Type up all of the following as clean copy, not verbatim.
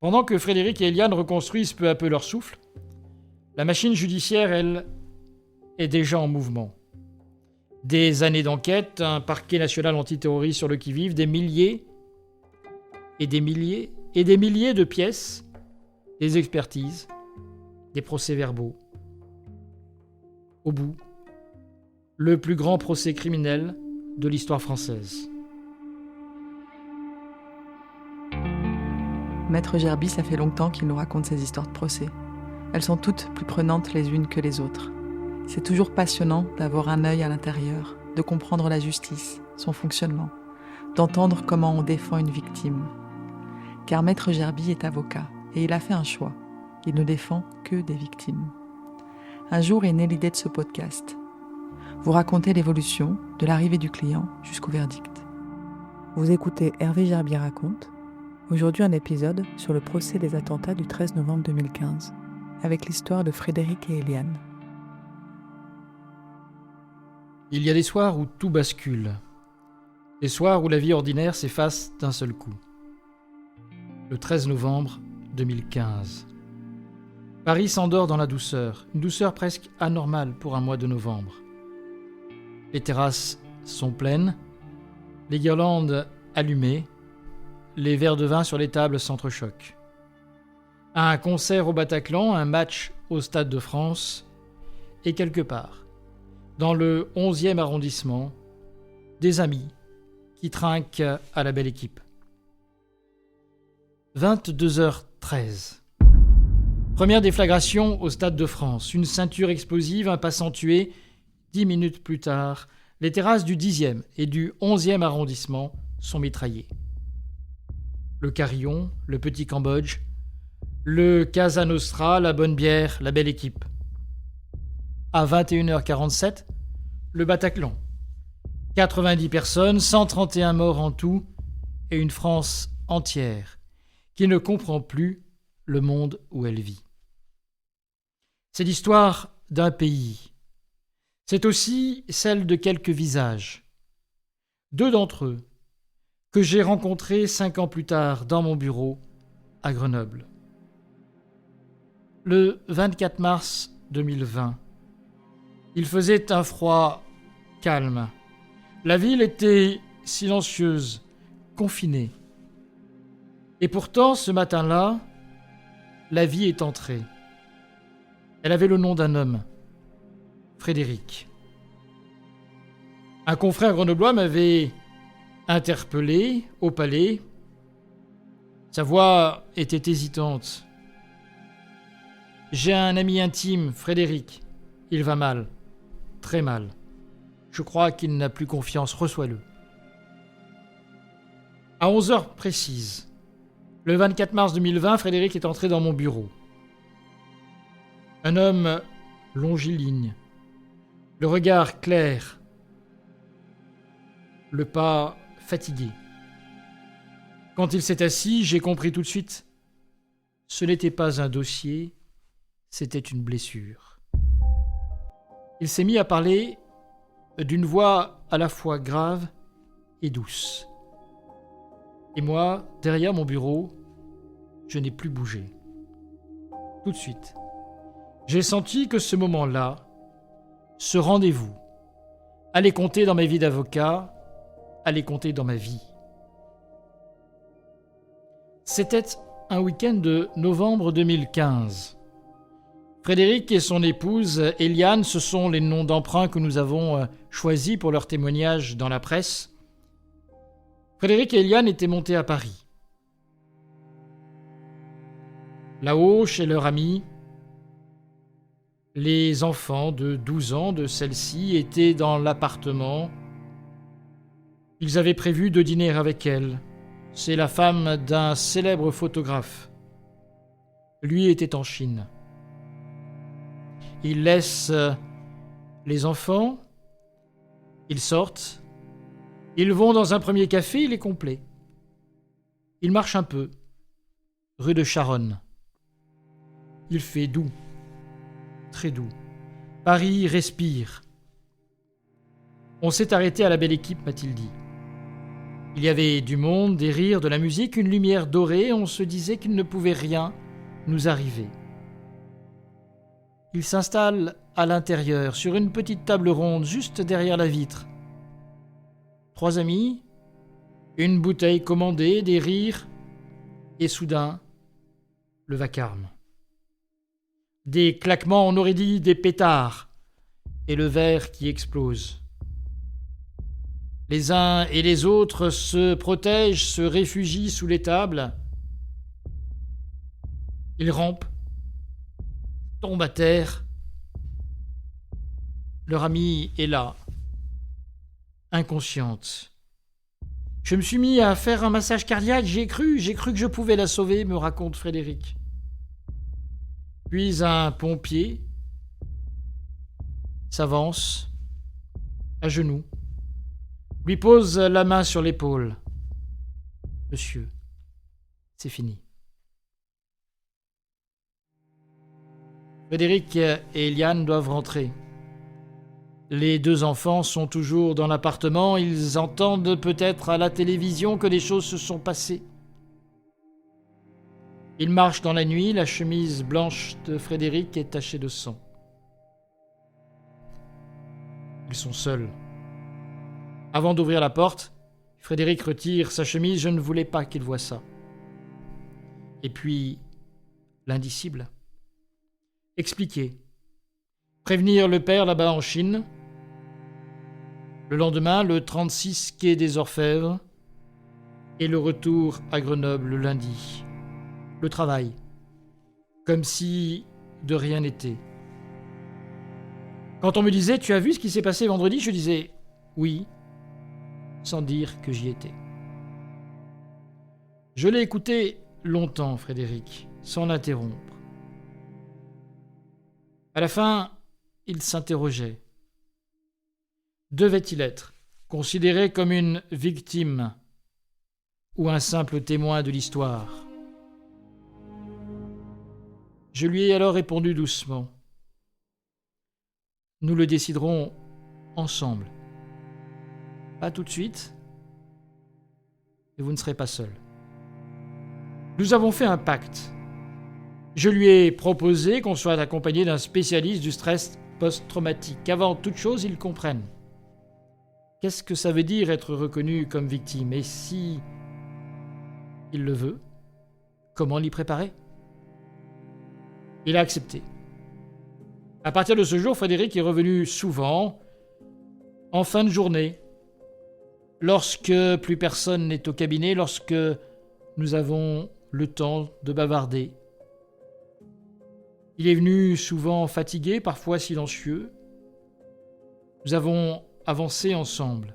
Pendant que Frédéric et Éliane reconstruisent peu à peu leur souffle, la machine judiciaire, elle, est déjà en mouvement. Des années d'enquête, un parquet national antiterroriste sur le qui-vive, des milliers et des milliers et des milliers de pièces, des expertises, des procès-verbaux. Au bout, le plus grand procès criminel de l'histoire française. Maître Gerby, ça fait longtemps qu'il nous raconte ces histoires de procès. Elles sont toutes plus prenantes les unes que les autres. C'est toujours passionnant d'avoir un œil à l'intérieur, de comprendre la justice, son fonctionnement, d'entendre comment on défend une victime. Car Maître Gerby est avocat et il a fait un choix. Il ne défend que des victimes. Un jour est née l'idée de ce podcast. Vous racontez l'évolution de l'arrivée du client jusqu'au verdict. Vous écoutez Hervé Gerby raconte. Aujourd'hui, un épisode sur le procès des attentats du 13 novembre 2015, avec l'histoire de Frédéric et Éliane. Il y a des soirs où tout bascule. Des soirs où la vie ordinaire s'efface d'un seul coup. Le 13 novembre 2015. Paris s'endort dans la douceur, une douceur presque anormale pour un mois de novembre. Les terrasses sont pleines, les guirlandes allumées, les verres de vin sur les tables s'entrechoquent. Un concert au Bataclan, un match au Stade de France, et quelque part, dans le 11e arrondissement, des amis qui trinquent à la belle équipe. 22h13. Première déflagration au Stade de France. Une ceinture explosive, un passant tué. 10 minutes plus tard, les terrasses du 10e et du 11e arrondissement sont mitraillées. Le Carillon, le Petit Cambodge, le Casa Nostra, la Bonne Bière, la Belle Équipe. À 21h47, le Bataclan. 90 personnes, 131 morts en tout, et une France entière qui ne comprend plus le monde où elle vit. C'est l'histoire d'un pays. C'est aussi celle de quelques visages. 2 d'entre eux, que j'ai rencontrés 5 ans plus tard dans mon bureau à Grenoble. Le 24 mars 2020, il faisait un froid calme. La ville était silencieuse, confinée. Et pourtant, ce matin-là, la vie est entrée. Elle avait le nom d'un homme, Frédéric. Un confrère grenoblois m'avait interpellé au palais. Sa voix était hésitante. « J'ai un ami intime, Frédéric. Il va mal, très mal. Je crois qu'il n'a plus confiance, reçois-le. » À 11h précises, le 24 mars 2020, Frédéric est entré dans mon bureau. Un homme longiligne, le regard clair, le pas fatigué. Quand il s'est assis, j'ai compris tout de suite. Ce n'était pas un dossier, c'était une blessure. Il s'est mis à parler d'une voix à la fois grave et douce. Et moi, derrière mon bureau, je n'ai plus bougé. Tout de suite, j'ai senti que ce moment-là, ce rendez-vous, allait compter dans ma vie d'avocat, allait compter dans ma vie. C'était un week-end de novembre 2015. Frédéric et son épouse Éliane, ce sont les noms d'emprunt que nous avons choisis pour leur témoignage dans la presse. Frédéric et Éliane étaient montés à Paris. Là-haut, chez leur amie, les enfants de 12 ans de celle-ci étaient dans l'appartement. Ils avaient prévu de dîner avec elle. C'est la femme d'un célèbre photographe. Lui était en Chine. Ils laissent les enfants, ils sortent, ils vont dans un premier café, il est complet. Ils marchent un peu, rue de Charonne. Il fait doux, très doux. Paris respire. On s'est arrêté à la Belle Équipe, m'a-t-il dit. Il y avait du monde, des rires, de la musique, une lumière dorée, on se disait qu'il ne pouvait rien nous arriver. Il s'installe à l'intérieur, sur une petite table ronde, juste derrière la vitre. 3 amis, une bouteille commandée, des rires, et soudain, le vacarme. Des claquements, on aurait dit des pétards, et le verre qui explose. Les uns et les autres se protègent, se réfugient sous les tables. Ils rampent, tombent à terre. Leur amie est là, inconsciente. Je me suis mis à faire un massage cardiaque, j'ai cru que je pouvais la sauver, me raconte Frédéric. Puis un pompier s'avance, à genoux, lui pose la main sur l'épaule. « Monsieur, c'est fini. » Frédéric et Eliane doivent rentrer. Les 2 enfants sont toujours dans l'appartement, ils entendent peut-être à la télévision que des choses se sont passées. Ils marchent dans la nuit, la chemise blanche de Frédéric est tachée de sang. Ils sont seuls. Avant d'ouvrir la porte, Frédéric retire sa chemise, je ne voulais pas qu'il voie ça. Et puis, l'indicible. Expliquer. Prévenir le père là-bas en Chine. Le lendemain, le 36 quai des Orfèvres. Et le retour à Grenoble le lundi. Le travail. Comme si de rien n'était. Quand on me disait « Tu as vu ce qui s'est passé vendredi ?» je disais « Oui », sans dire que j'y étais. Je l'ai écouté longtemps, Frédéric, sans l'interrompre. À la fin, il s'interrogeait. Devait-il être considéré comme une victime ou un simple témoin de l'histoire ? Je lui ai alors répondu doucement. Nous le déciderons ensemble. Pas tout de suite, et vous ne serez pas seul. Nous avons fait un pacte. Je lui ai proposé qu'on soit accompagné d'un spécialiste du stress post-traumatique, qu'avant toute chose, il comprenne. Qu'est-ce que ça veut dire être reconnu comme victime ? Et si il le veut, comment l'y préparer ? Il a accepté. À partir de ce jour, Frédéric est revenu souvent, en fin de journée, lorsque plus personne n'est au cabinet, lorsque nous avons le temps de bavarder. Il est venu souvent fatigué, parfois silencieux. Nous avons avancé ensemble.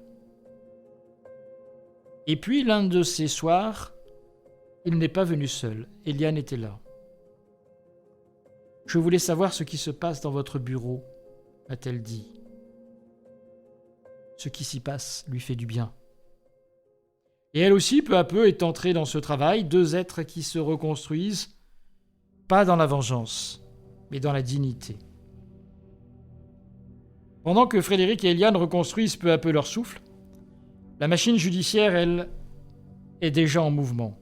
Et puis, l'un de ces soirs, il n'est pas venu seul. Eliane était là. « Je voulais savoir ce qui se passe dans votre bureau », a-t-elle dit. Ce qui s'y passe lui fait du bien. Et elle aussi, peu à peu, est entrée dans ce travail, 2 êtres qui se reconstruisent, pas dans la vengeance, mais dans la dignité. Pendant que Frédéric et Eliane reconstruisent peu à peu leur souffle, la machine judiciaire, elle, est déjà en mouvement.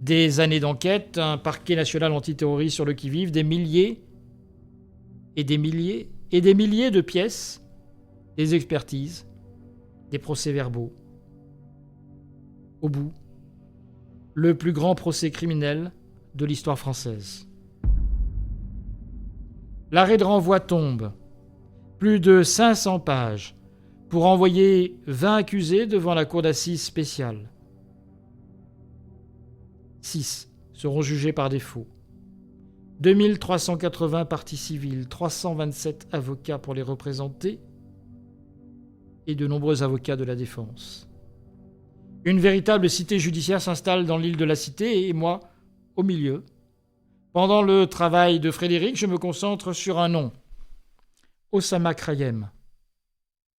Des années d'enquête, un parquet national antiterroriste sur le qui-vive, des milliers et des milliers et des milliers de pièces, des expertises, des procès-verbaux. Au bout, le plus grand procès criminel de l'histoire française. L'arrêt de renvoi tombe. Plus de 500 pages pour envoyer 20 accusés devant la cour d'assises spéciale. 6 seront jugés par défaut. 2380 parties civiles, 327 avocats pour les représenter et de nombreux avocats de la défense. Une véritable cité judiciaire s'installe dans l'île de la Cité et moi, au milieu. Pendant le travail de Frédéric, je me concentre sur un nom. Osama Krayem,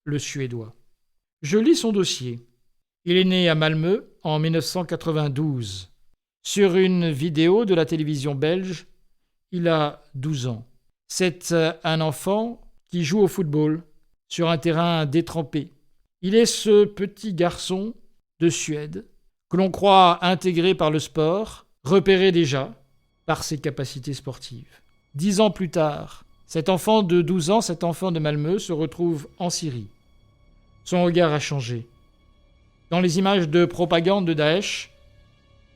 le Suédois. Je lis son dossier. Il est né à Malmö en 1992. Sur une vidéo de la télévision belge, il a 12 ans. C'est un enfant qui joue au football sur un terrain détrempé. Il est ce petit garçon de Suède, que l'on croit intégré par le sport, repéré déjà par ses capacités sportives. 10 ans plus tard, cet enfant de 12 ans, cet enfant de Malmö, se retrouve en Syrie. Son regard a changé. Dans les images de propagande de Daesh,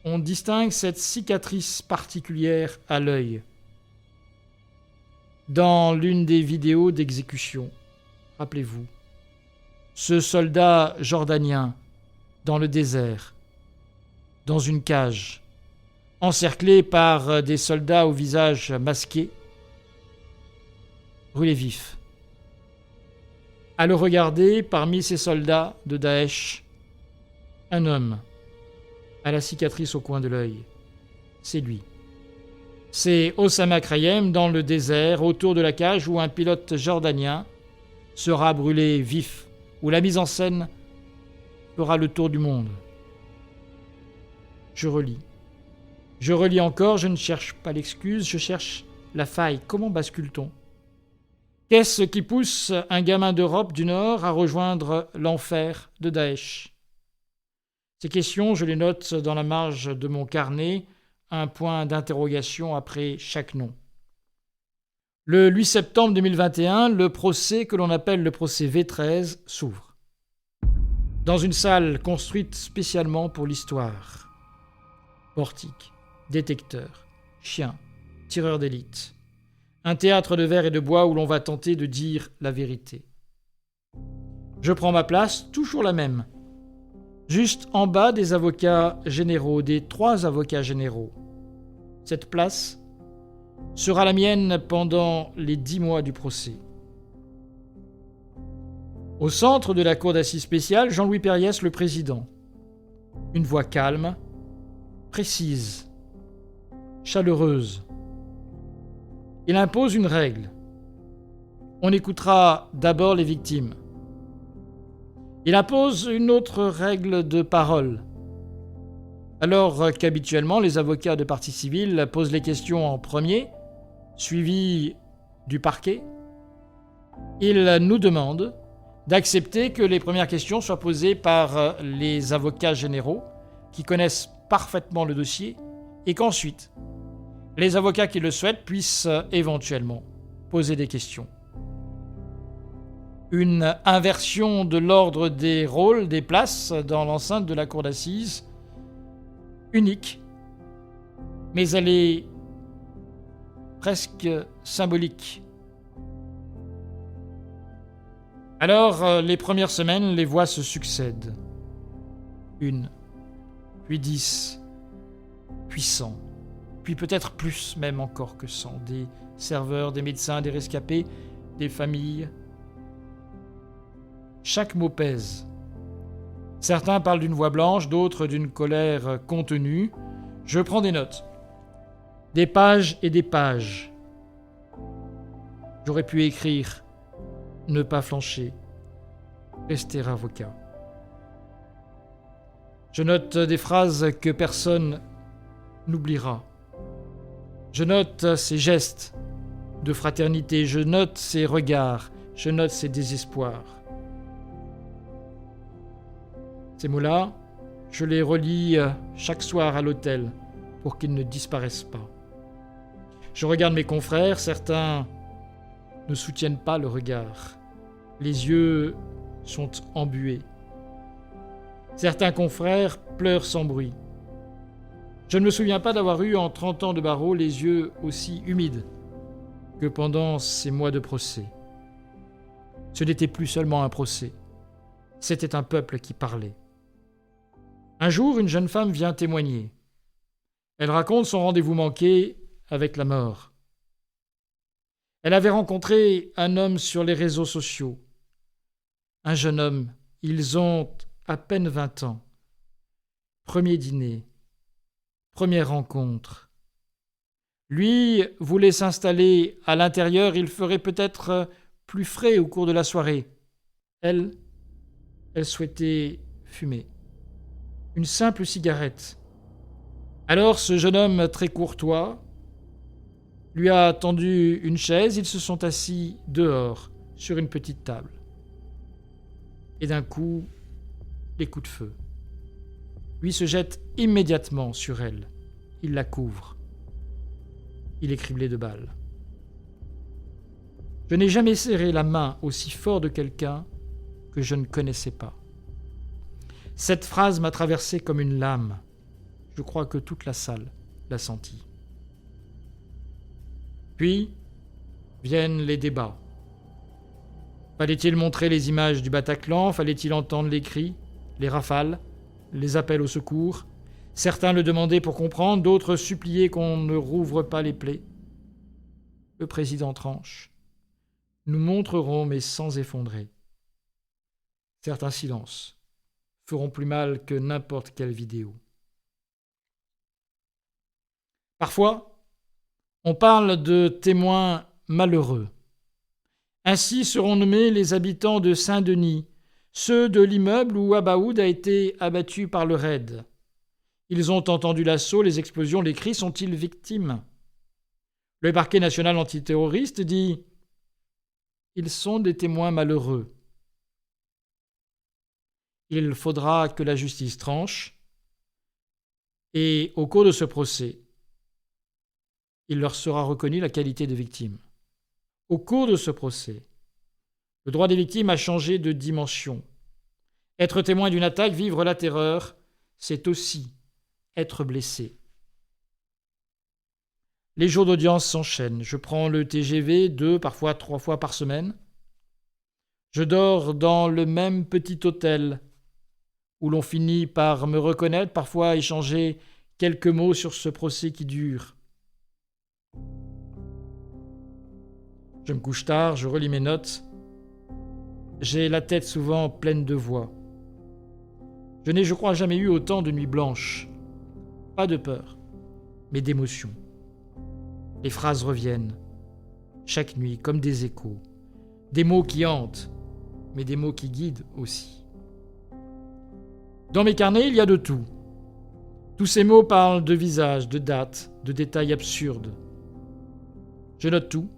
on distingue cette cicatrice particulière à l'œil. Dans l'une des vidéos d'exécution, rappelez-vous, ce soldat jordanien dans le désert, dans une cage, encerclé par des soldats au visage masqué, brûlé vif. À le regarder, parmi ces soldats de Daesh, un homme à la cicatrice au coin de l'œil. C'est lui. C'est Osama Krayem dans le désert, autour de la cage où un pilote jordanien sera brûlé vif, où la mise en scène fera le tour du monde. Je relis. Je relis encore, je ne cherche pas l'excuse, je cherche la faille. Comment bascule-t-on ? Qu'est-ce qui pousse un gamin d'Europe du Nord à rejoindre l'enfer de Daesh ? Ces questions, je les note dans la marge de mon carnet, un point d'interrogation après chaque nom. Le 8 septembre 2021, le procès que l'on appelle le procès V13 s'ouvre. Dans une salle construite spécialement pour l'histoire. Portique, détecteur, chien, tireur d'élite. Un théâtre de verre et de bois où l'on va tenter de dire la vérité. Je prends ma place, toujours la même. Juste en bas des avocats généraux, des 3 avocats généraux. Cette place sera la mienne pendant les 10 mois du procès. Au centre de la cour d'assises spéciale, Jean-Louis Perriès, le président. Une voix calme, précise, chaleureuse. Il impose une règle. On écoutera d'abord les victimes. Il impose une autre règle de parole. Alors qu'habituellement, les avocats de partie civile posent les questions en premier, suivis du parquet, il nous demande d'accepter que les premières questions soient posées par les avocats généraux qui connaissent parfaitement le dossier et qu'ensuite, les avocats qui le souhaitent puissent éventuellement poser des questions. Une inversion de l'ordre des rôles, des places dans l'enceinte de la cour d'assises, unique, mais elle est presque symbolique. Alors, les premières semaines, les voix se succèdent. 1, puis 10, puis 100, puis peut-être plus même encore que 100. Des serveurs, des médecins, des rescapés, des familles. Chaque mot pèse. Certains parlent d'une voix blanche, d'autres d'une colère contenue. Je prends des notes. Des pages et des pages. J'aurais pu écrire « Ne pas flancher, rester avocat ». Je note des phrases que personne n'oubliera. Je note ces gestes de fraternité, je note ces regards, je note ces désespoirs. Ces mots-là, je les relis chaque soir à l'hôtel pour qu'ils ne disparaissent pas. Je regarde mes confrères, certains ne soutiennent pas le regard. Les yeux sont embués. Certains confrères pleurent sans bruit. Je ne me souviens pas d'avoir eu en 30 ans de barreau les yeux aussi humides que pendant ces mois de procès. Ce n'était plus seulement un procès, c'était un peuple qui parlait. Un jour, une jeune femme vient témoigner. Elle raconte son rendez-vous manqué avec la mort. Elle avait rencontré un homme sur les réseaux sociaux. Un jeune homme, ils ont à peine 20 ans. Premier dîner, première rencontre. Lui voulait s'installer à l'intérieur, il ferait peut-être plus frais au cours de la soirée. Elle souhaitait fumer. Une simple cigarette. Alors ce jeune homme très courtois lui a tendu une chaise, ils se sont assis dehors, sur une petite table. Et d'un coup, les coups de feu. lui se jette immédiatement sur elle. Il la couvre. Il est criblé de balles. Je n'ai jamais serré la main aussi fort de quelqu'un que je ne connaissais pas. Cette phrase m'a traversé comme une lame. Je crois que toute la salle l'a senti. Puis viennent les débats. Fallait-il montrer les images du Bataclan? Fallait-il entendre les cris, les rafales, les appels au secours? Certains le demandaient pour comprendre, d'autres suppliaient qu'on ne rouvre pas les plaies. Le président tranche. Nous montrerons, mais sans effondrer. Certains silences feront plus mal que n'importe quelle vidéo. Parfois, on parle de témoins malheureux. Ainsi seront nommés les habitants de Saint-Denis, ceux de l'immeuble où Abaoud a été abattu par le raid. Ils ont entendu l'assaut, les explosions, les cris, sont-ils victimes? Le parquet national antiterroriste dit « Ils sont des témoins malheureux ». Il faudra que la justice tranche et, au cours de ce procès, il leur sera reconnu la qualité de victime. Au cours de ce procès, le droit des victimes a changé de dimension. Être témoin d'une attaque, vivre la terreur, c'est aussi être blessé. Les jours d'audience s'enchaînent. Je prends le TGV 2, parfois 3 fois par semaine. Je dors dans le même petit hôtel où l'on finit par me reconnaître, parfois échanger quelques mots sur ce procès qui dure. Je me couche tard, je relis mes notes. J'ai la tête souvent pleine de voix. Je n'ai, je crois, jamais eu autant de nuits blanches. Pas de peur, mais d'émotion. Les phrases reviennent, chaque nuit, comme des échos. Des mots qui hantent, mais des mots qui guident aussi. Dans mes carnets, il y a de tout. Tous ces mots parlent de visages, de dates, de détails absurdes. Je note tout,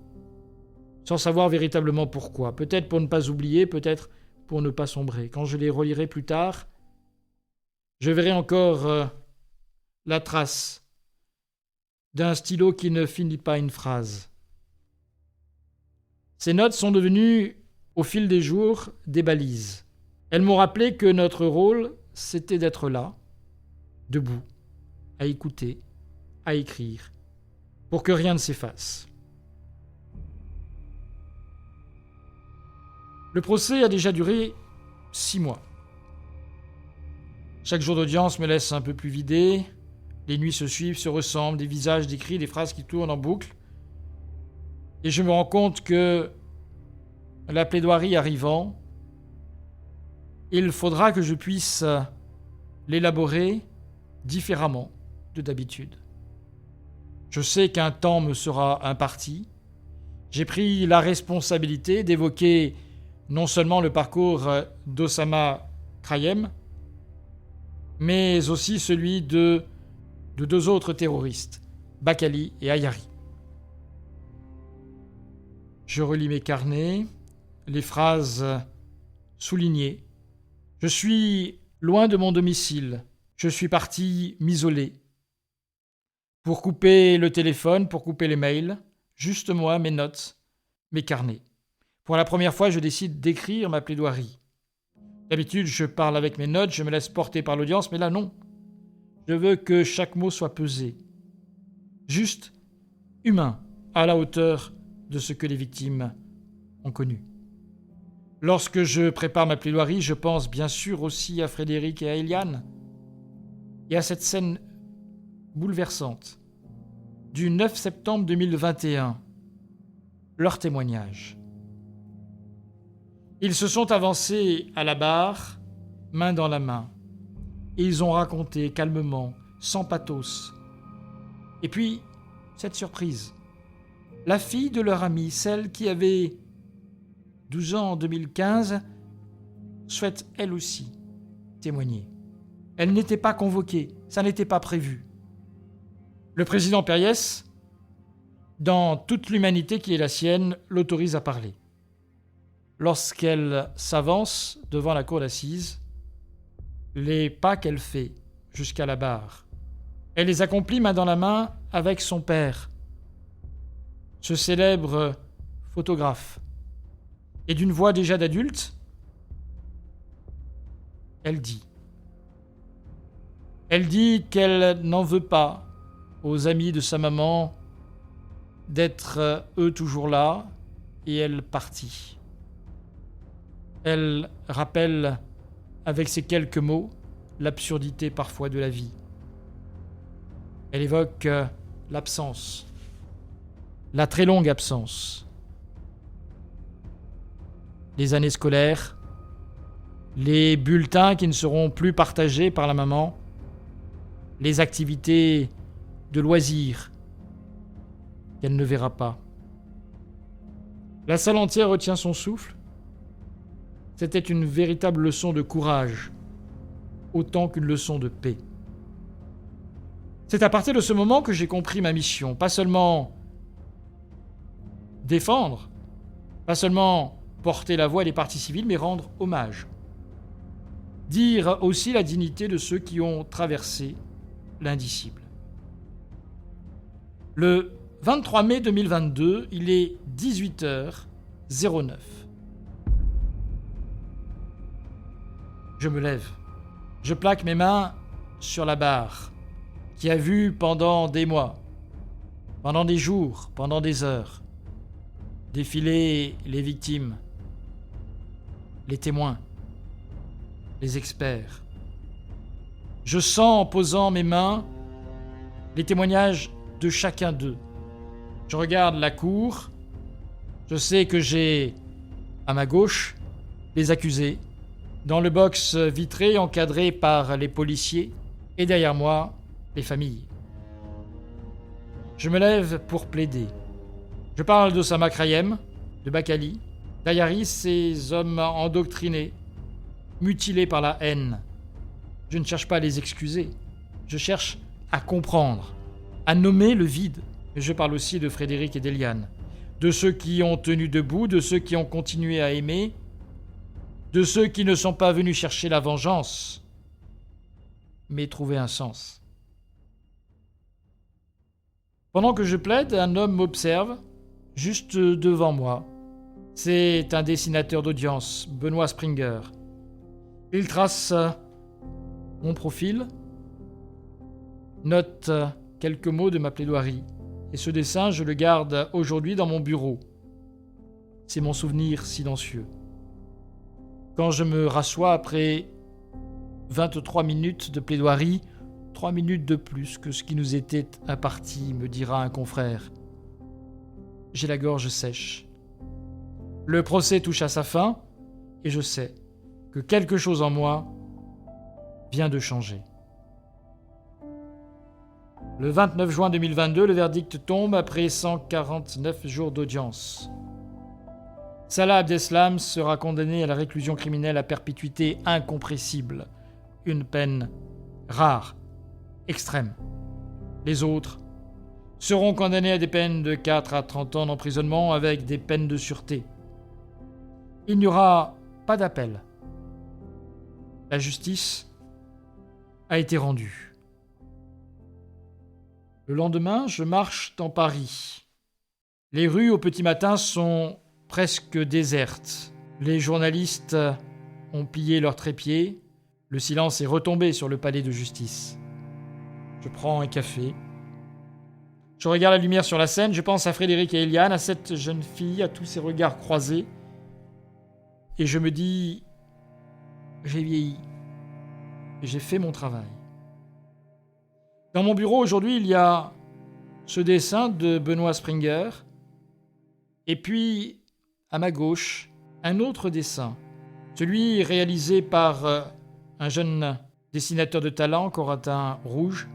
sans savoir véritablement pourquoi. Peut-être pour ne pas oublier, peut-être pour ne pas sombrer. Quand je les relirai plus tard, je verrai encore la trace d'un stylo qui ne finit pas une phrase. Ces notes sont devenues, au fil des jours, des balises. Elles m'ont rappelé que notre rôle, c'était d'être là, debout, à écouter, à écrire, pour que rien ne s'efface. Le procès a déjà duré 6 mois. Chaque jour d'audience me laisse un peu plus vidé. Les nuits se suivent, se ressemblent, des visages, des cris, des phrases qui tournent en boucle. Et je me rends compte que, la plaidoirie arrivant, il faudra que je puisse l'élaborer différemment de d'habitude. Je sais qu'un temps me sera imparti. J'ai pris la responsabilité d'évoquer non seulement le parcours d'Osama Krayem, mais aussi celui de 2 autres terroristes, Bakali et Ayari. Je relis mes carnets, les phrases soulignées. Je suis loin de mon domicile. Je suis parti m'isoler. Pour couper le téléphone, pour couper les mails, juste moi, mes notes, mes carnets. Pour la première fois, je décide d'écrire ma plaidoirie. D'habitude, je parle avec mes notes, je me laisse porter par l'audience, mais là, non. Je veux que chaque mot soit pesé. Juste humain, à la hauteur de ce que les victimes ont connu. Lorsque je prépare ma plaidoirie, je pense bien sûr aussi à Frédéric et à Eliane, et à cette scène bouleversante du 9 septembre 2021, leur témoignage. Ils se sont avancés à la barre, main dans la main, et ils ont raconté calmement, sans pathos. Et puis, cette surprise. La fille de leur amie, celle qui avait 12 ans en 2015, souhaite elle aussi témoigner. Elle n'était pas convoquée, ça n'était pas prévu. Le président Périès, dans toute l'humanité qui est la sienne, l'autorise à parler. Lorsqu'elle s'avance devant la cour d'assises, les pas qu'elle fait, jusqu'à la barre. Elle les accomplit main dans la main avec son père, ce célèbre photographe. Et d'une voix déjà d'adulte, elle dit qu'elle n'en veut pas aux amis de sa maman d'être eux toujours là, et elle partit. Elle rappelle avec ces quelques mots l'absurdité parfois de la vie. Elle évoque l'absence, la très longue absence, les années scolaires, les bulletins qui ne seront plus partagés par la maman, les activités de loisirs qu'elle ne verra pas. La salle entière retient son souffle. C'était une véritable leçon de courage, autant qu'une leçon de paix. C'est à partir de ce moment que j'ai compris ma mission, pas seulement défendre, pas seulement porter la voix des partis civils, mais rendre hommage. Dire aussi la dignité de ceux qui ont traversé l'indicible. Le 23 mai 2022, il est 18h09. Je me lève. Je plaque mes mains sur la barre qui a vu pendant des mois, pendant des jours, pendant des heures, défiler les victimes, les témoins, les experts. Je sens en posant mes mains les témoignages de chacun d'eux. Je regarde la cour. Je sais que j'ai, à ma gauche, les accusés, dans le box vitré encadré par les policiers, et derrière moi, les familles. Je me lève pour plaider. Je parle d'Osama Krayem, de Bakali, d'Ayari, ces hommes endoctrinés, mutilés par la haine. Je ne cherche pas à les excuser. Je cherche à comprendre, à nommer le vide. Et je parle aussi de Frédéric et d'Eliane, de ceux qui ont tenu debout, de ceux qui ont continué à aimer, de ceux qui ne sont pas venus chercher la vengeance, mais trouver un sens. Pendant que je plaide, un homme m'observe, juste devant moi. C'est un dessinateur d'audience, Benoît Springer. Il trace mon profil, note quelques mots de ma plaidoirie, et ce dessin, je le garde aujourd'hui dans mon bureau. C'est mon souvenir silencieux. Quand je me rassois après 23 minutes de plaidoirie, 3 minutes de plus que ce qui nous était imparti, me dira un confrère. J'ai la gorge sèche. Le procès touche à sa fin, et je sais que quelque chose en moi vient de changer. Le 29 juin 2022, le verdict tombe après 149 jours d'audience. Salah Abdeslam sera condamné à la réclusion criminelle à perpétuité incompressible, une peine rare, extrême. Les autres seront condamnés à des peines de 4 à 30 ans d'emprisonnement avec des peines de sûreté. Il n'y aura pas d'appel. La justice a été rendue. Le lendemain, je marche dans Paris. Les rues au petit matin sont presque désertes. Les journalistes ont plié leurs trépieds. Le silence est retombé sur le palais de justice. Je prends un café. Je regarde la lumière sur la scène. Je pense à Frédéric et Eliane, à cette jeune fille, à tous ces regards croisés. Et je me dis, j'ai vieilli. Et j'ai fait mon travail. Dans mon bureau aujourd'hui, il y a ce dessin de Benoît Springer. Et puis, à ma gauche, un autre dessin. Celui réalisé par un jeune dessinateur de talent, Corentin Rouge.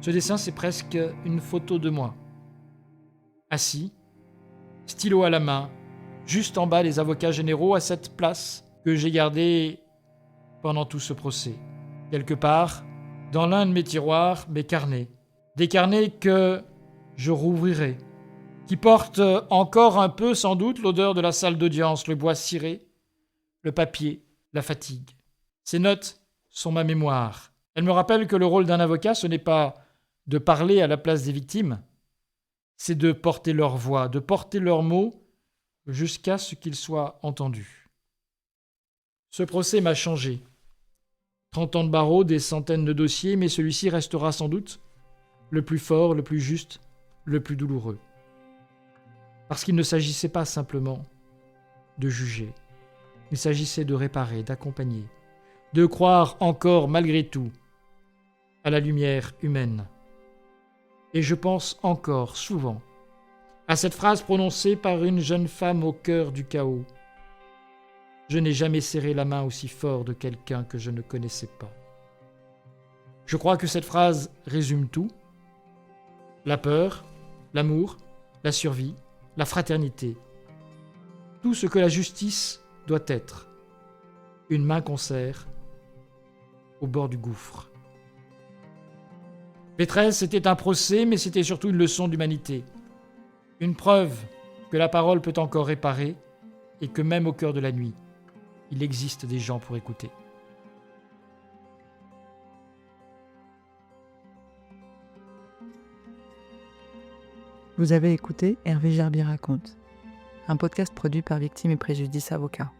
Ce dessin, c'est presque une photo de moi. Assis, stylo à la main, juste en bas des avocats généraux, à cette place que j'ai gardée pendant tout ce procès. Quelque part, dans l'un de mes tiroirs, mes carnets. Des carnets que je rouvrirai, qui portent encore un peu, sans doute, l'odeur de la salle d'audience, le bois ciré, le papier, la fatigue. Ces notes sont ma mémoire, Elle me rappelle que le rôle d'un avocat, ce n'est pas de parler à la place des victimes, c'est de porter leur voix, de porter leurs mots jusqu'à ce qu'ils soient entendus. Ce procès m'a changé. 30 ans de barreau, des centaines de dossiers, mais celui-ci restera sans doute le plus fort, le plus juste, le plus douloureux. Parce qu'il ne s'agissait pas simplement de juger. Il s'agissait de réparer, d'accompagner, de croire encore malgré tout à la lumière humaine. Et je pense encore souvent à cette phrase prononcée par une jeune femme au cœur du chaos. Je n'ai jamais serré la main aussi fort de quelqu'un que je ne connaissais pas. Je crois que cette phrase résume tout. La peur, l'amour, la survie, la fraternité. Tout ce que la justice doit être. Une main qu'on serre au bord du gouffre. Pétresse, c'était un procès, mais c'était surtout une leçon d'humanité. Une preuve que la parole peut encore réparer et que même au cœur de la nuit, il existe des gens pour écouter. Vous avez écouté Hervé Gerbier raconte, un podcast produit par Victimes et Préjudice Avocats,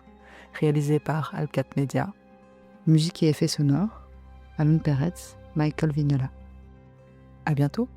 réalisé par Alcat Media. Musique et effets sonores, Alon Peretz, Michael Vignola. À bientôt!